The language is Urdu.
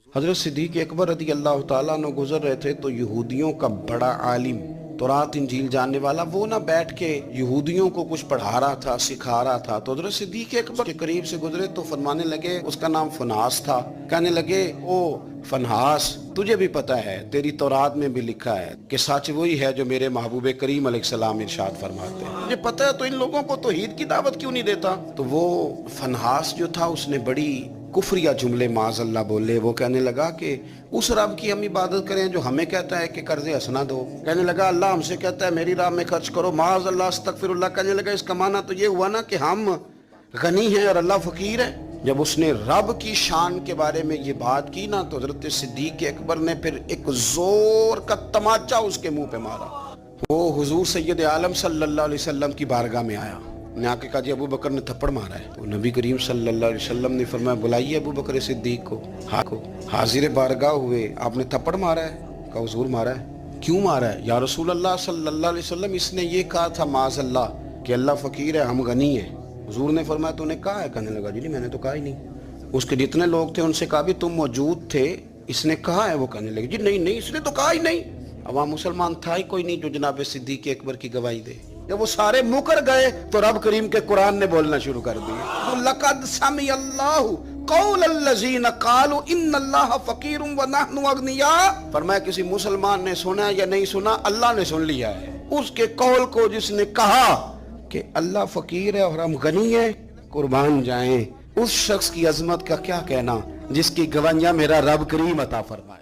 حضرت صدیق اکبر رضی اللہ تعالیٰ عنہ گزر رہے تھے تو یہودیوں کا بڑا عالم، تورات انجیل جاننے والا، وہ نہ بیٹھ کے یہودیوں کو کچھ پڑھا رہا تھا، سکھا رہا تھا۔ تو حضرت صدیق اکبر کے قریب سے گزرے تو فرمانے لگے، اس کا نام فنحاس تھا، کہنے لگے او فنحاس، تجھے بھی پتہ ہے، تیری تورات میں بھی لکھا ہے کہ سچ وہی ہے جو میرے محبوب کریم علیہ السلام ارشاد فرماتے ہیں۔ مجھے پتہ ہے تو ان لوگوں کو توحید کی دعوت کیوں نہیں دیتا؟ تو وہ فنحاس جو تھا اس نے بڑی کفریہ جملے معاذ اللہ بولے۔ وہ کہنے لگا کہ اس رب کی ہم عبادت کریں جو ہمیں کہتا ہے کہ قرض حسنہ دو۔ کہنے لگا اللہ ہم سے کہتا ہے میری راہ میں خرچ کرو، معاذ اللہ استغفر اللہ۔ کہنے لگا اس کا معنی تو یہ ہوا نا کہ ہم غنی ہیں اور اللہ فقیر ہے۔ جب اس نے رب کی شان کے بارے میں یہ بات کی نا تو حضرت صدیق اکبر نے پھر ایک زور کا تماچا اس کے منہ پہ مارا۔ وہ حضور سید عالم صلی اللہ علیہ وسلم کی بارگاہ میں آیا، نے آ کے کہا جی ابو بکر نے تھپڑ مارا ہے۔ تو نبی کریم صلی اللہ علیہ وسلم نے فرمایا بلائیے ابو بکر صدیق کو۔ حاضر بارگاہ ہوئے، آپ نے تھپڑ مارا ہے؟ کہا حضور مارا ہے۔ کیوں مارا ہے؟ یا رسول اللہ صلی اللہ علیہ وسلم اس نے یہ کہا تھا معاذ اللہ کہ اللہ فقیر ہے ہم غنی ہیں۔ حضور نے فرمایا تو نے کہا ہے؟ کہنے لگا جی نہیں میں نے تو کہا ہی نہیں۔ اس کے جتنے لوگ تھے ان سے کہا بھی تم موجود تھے، اس نے کہا ہے؟ وہ کہنے لگے جی نہیں اس نے تو کہا ہی نہیں۔ عوام مسلمان تھا ہی کوئی نہیں جو جناب صدیق اکبر کی گواہی دے۔ جب وہ سارے مکر گئے تو رب کریم کے قرآن نے بولنا شروع کر دیا، لَقَدْ سَمِعَ اللَّهُ قَوْلَ الَّذِينَ قَالُوا إِنَّ اللَّهَ فَقِيرٌ وَنَحْنُ أَغْنِيَاءُ۔ فرمایا کسی مسلمان نے سنا یا نہیں سنا، اللہ نے سن لیا ہے اس کے قول کو جس نے کہا کہ اللہ فقیر ہے اور ہم غنی ہیں۔ قربان جائیں اس شخص کی عظمت کا کیا کہنا جس کی گواہیاں میرا رب کریم عطا فرمائے۔